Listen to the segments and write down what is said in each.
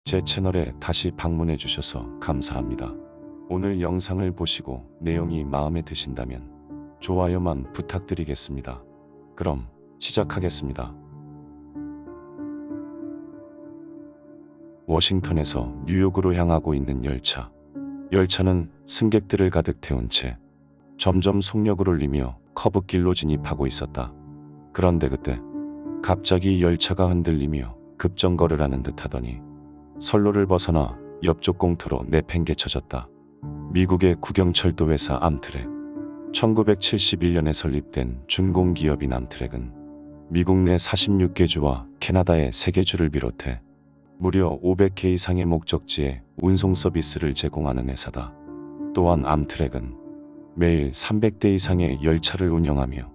제 채널에 다시 방문해 주셔서 감사합니다. 오늘 영상을 보시고 내용이 마음에 드신다면 좋아요만 부탁드리겠습니다. 그럼 시작하겠습니다. 워싱턴에서 뉴욕으로 향하고 있는 열차. 열차는 승객들을 가득 태운 채 점점 속력을 올리며 커브길로 진입하고 있었다. 그런데 그때 갑자기 열차가 흔들리며 급정거를 하는 듯 하더니 선로를 벗어나 옆쪽 공터로 내팽개쳐졌다. 미국의 국영철도 회사 암트랙. 1971년에 설립된 준공기업인 암트랙은 미국 내 46개 주와 캐나다의 3개 주를 비롯해 무려 500개 이상의 목적지에 운송 서비스를 제공하는 회사다. 또한 암트랙은 매일 300대 이상의 열차를 운영하며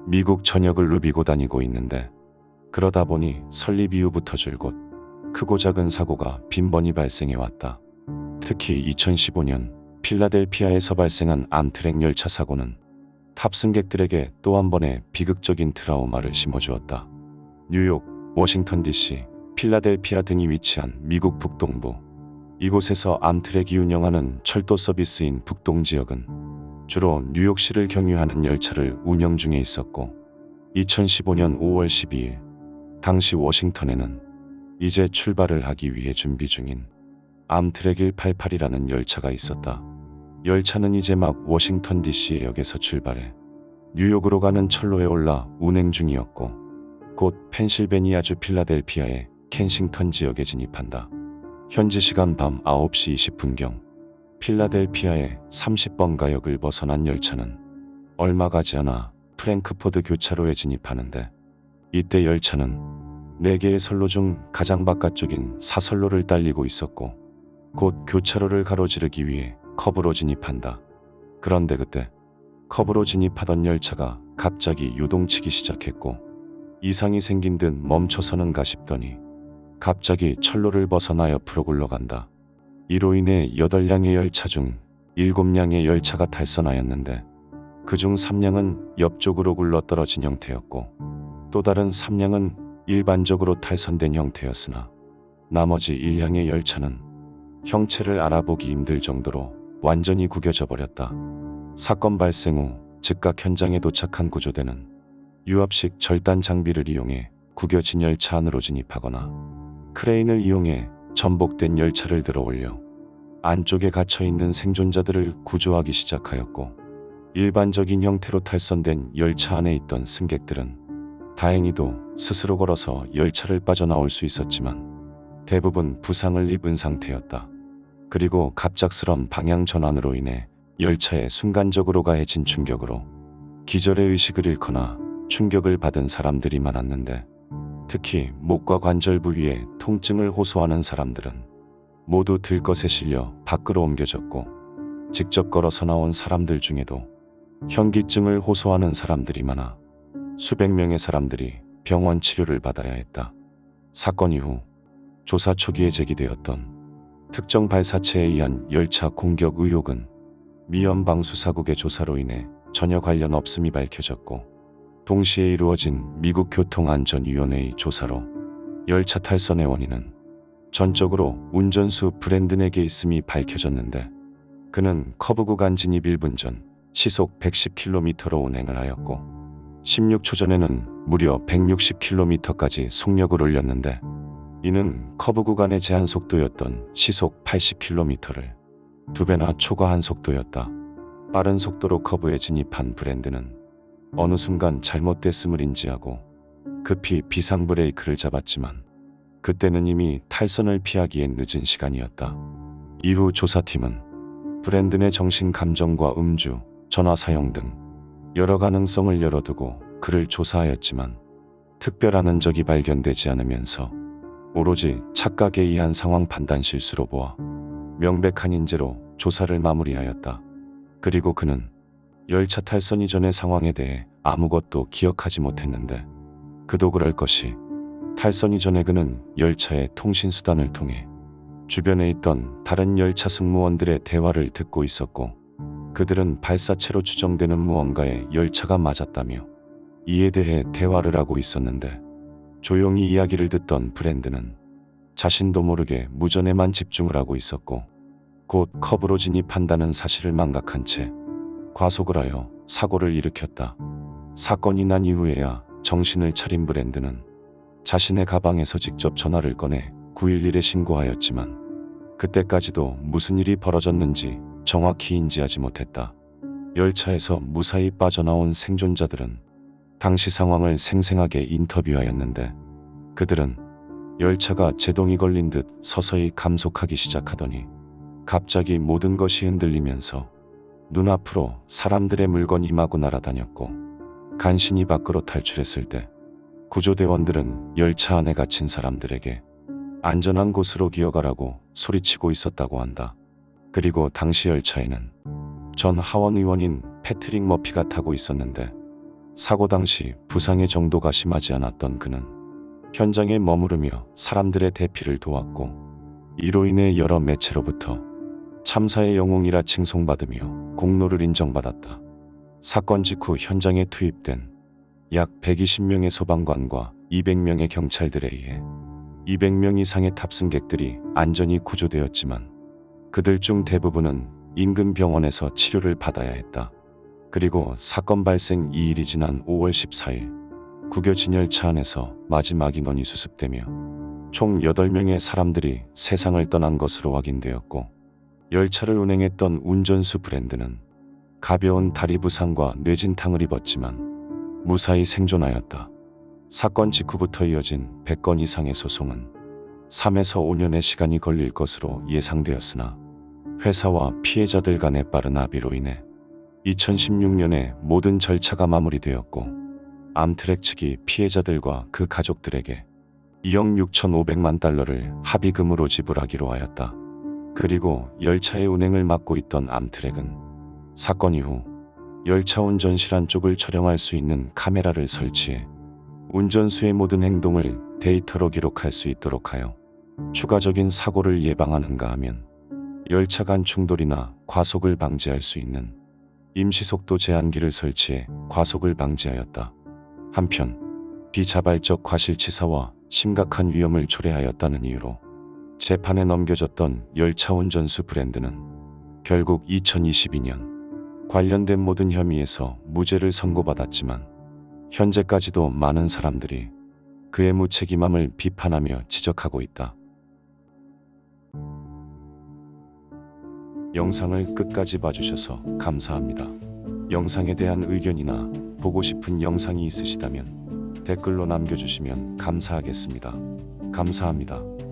미국 전역을 누비고 다니고 있는데, 그러다 보니 설립 이후부터 줄곧 크고 작은 사고가 빈번히 발생해왔다. 특히 2015년 필라델피아에서 발생한 암트랙 열차 사고는 탑승객들에게 또 한 번의 비극적인 트라우마를 심어주었다. 뉴욕, 워싱턴 DC, 필라델피아 등이 위치한 미국 북동부. 이곳에서 암트랙이 운영하는 철도 서비스인 북동지역은 주로 뉴욕시를 경유하는 열차를 운영 중에 있었고, 2015년 5월 12일 당시 워싱턴에는 이제 출발을 하기 위해 준비 중인 암트랙 188이라는 열차가 있었다. 열차는 이제 막 워싱턴 DC의 역에서 출발해 뉴욕으로 가는 철로에 올라 운행 중이었고, 곧 펜실베니아주 필라델피아의 켄싱턴 지역에 진입한다. 현지 시간 밤 9시 20분경 필라델피아의 30번가 역을 벗어난 열차는 얼마 가지 않아 프랭크포드 교차로에 진입하는데, 이때 열차는 4개의 선로 중 가장 바깥쪽인 사선로를 달리고 있었고, 곧 교차로를 가로지르기 위해 커브로 진입한다. 그런데 그때 커브로 진입하던 열차가 갑자기 요동치기 시작했고, 이상이 생긴 듯 멈춰서는가 싶더니 갑자기 철로를 벗어나 옆으로 굴러간다. 이로 인해 8량의 열차 중 7량의 열차가 탈선하였는데, 그중 3량은 옆쪽으로 굴러떨어진 형태였고, 또 다른 3량은 일반적으로 탈선된 형태였으나 나머지 1량의 열차는 형체를 알아보기 힘들 정도로 완전히 구겨져 버렸다. 사건 발생 후 즉각 현장에 도착한 구조대는 유압식 절단 장비를 이용해 구겨진 열차 안으로 진입하거나 크레인을 이용해 전복된 열차를 들어 올려 안쪽에 갇혀있는 생존자들을 구조하기 시작하였고, 일반적인 형태로 탈선된 열차 안에 있던 승객들은 다행히도 스스로 걸어서 열차를 빠져나올 수 있었지만 대부분 부상을 입은 상태였다. 그리고 갑작스런 방향 전환으로 인해 열차에 순간적으로 가해진 충격으로 기절의 의식을 잃거나 충격을 받은 사람들이 많았는데, 특히 목과 관절 부위에 통증을 호소하는 사람들은 모두 들것에 실려 밖으로 옮겨졌고, 직접 걸어서 나온 사람들 중에도 현기증을 호소하는 사람들이 많아 수백 명의 사람들이 병원 치료를 받아야 했다. 사건 이후 조사 초기에 제기되었던 특정 발사체에 의한 열차 공격 의혹은 미연방수사국의 조사로 인해 전혀 관련 없음이 밝혀졌고, 동시에 이루어진 미국 교통안전위원회의 조사로 열차 탈선의 원인은 전적으로 운전수 브랜든에게 있음이 밝혀졌는데, 그는 커브 구간 진입 1분 전 시속 110km로 운행을 하였고 16초 전에는 무려 160km까지 속력을 올렸는데, 이는 커브 구간의 제한 속도였던 시속 80km를 2배나 초과한 속도였다. 빠른 속도로 커브에 진입한 브랜드는 어느 순간 잘못됐음을 인지하고 급히 비상 브레이크를 잡았지만 그때는 이미 탈선을 피하기엔 늦은 시간이었다. 이후 조사팀은 브랜든의 정신 감정과 음주, 전화 사용 등 여러 가능성을 열어두고 그를 조사하였지만 특별한 흔적이 발견되지 않으면서 오로지 착각에 의한 상황 판단 실수로 보아 명백한 인재로 조사를 마무리하였다. 그리고 그는 열차 탈선 이전의 상황에 대해 아무것도 기억하지 못했는데, 그도 그럴 것이 탈선 이전에 그는 열차의 통신수단을 통해 주변에 있던 다른 열차 승무원들의 대화를 듣고 있었고, 그들은 발사체로 추정되는 무언가에 열차가 맞았다며 이에 대해 대화를 하고 있었는데, 조용히 이야기를 듣던 브랜드는 자신도 모르게 무전에만 집중을 하고 있었고 곧 커브로 진입한다는 사실을 망각한 채 과속을 하여 사고를 일으켰다. 사건이 난 이후에야 정신을 차린 브랜드는 자신의 가방에서 직접 전화를 꺼내 911에 신고하였지만 그때까지도 무슨 일이 벌어졌는지 정확히 인지하지 못했다. 열차에서 무사히 빠져나온 생존자들은 당시 상황을 생생하게 인터뷰하였는데 그들은 열차가 제동이 걸린 듯 서서히 감속하기 시작하더니 갑자기 모든 것이 흔들리면서 눈앞으로 사람들의 물건이 마구 날아다녔고 간신히 밖으로 탈출했을 때 구조대원들은 열차 안에 갇힌 사람들에게 안전한 곳으로 기어가라고 소리치고 있었다고 한다. 그리고 당시 열차에는 전 하원 의원인 패트릭 머피가 타고 있었는데 사고 당시 부상의 정도가 심하지 않았던 그는 현장에 머무르며 사람들의 대피를 도왔고 이로 인해 여러 매체로부터 참사의 영웅이라 칭송받으며 공로를 인정받았다. 사건 직후 현장에 투입된 약 120명의 소방관과 200명의 경찰들에 의해 200명 이상의 탑승객들이 안전히 구조되었지만 그들 중 대부분은 인근 병원에서 치료를 받아야 했다. 그리고 사건 발생 2일이 지난 5월 14일 구겨진 열차 안에서 마지막 인원이 수습되며 총 8명의 사람들이 세상을 떠난 것으로 확인되었고 열차를 운행했던 운전수 브랜드는 가벼운 다리 부상과 뇌진탕을 입었지만 무사히 생존하였다. 사건 직후부터 이어진 100건 이상의 소송은 3에서 5년의 시간이 걸릴 것으로 예상되었으나 회사와 피해자들 간의 빠른 합의로 인해 2016년에 모든 절차가 마무리되었고 암트랙 측이 피해자들과 그 가족들에게 2억 6,500만 달러를 합의금으로 지불하기로 하였다. 그리고 열차의 운행을 맡고 있던 암트랙은 사건 이후 열차 운전 실안 쪽을 촬영할 수 있는 카메라를 설치해 운전수의 모든 행동을 데이터로 기록할 수 있도록 하여 추가적인 사고를 예방하는가 하면 열차 간 충돌이나 과속을 방지할 수 있는 임시속도 제한기를 설치해 과속을 방지하였다. 한편 비자발적 과실치사와 심각한 위험을 초래하였다는 이유로 재판에 넘겨졌던 열차 운전수 브랜드는 결국 2022년 관련된 모든 혐의에서 무죄를 선고받았지만 현재까지도 많은 사람들이 그의 무책임함을 비판하며 지적하고 있다. 영상을 끝까지 봐주셔서 감사합니다. 영상에 대한 의견이나 보고 싶은 영상이 있으시다면 댓글로 남겨주시면 감사하겠습니다. 감사합니다.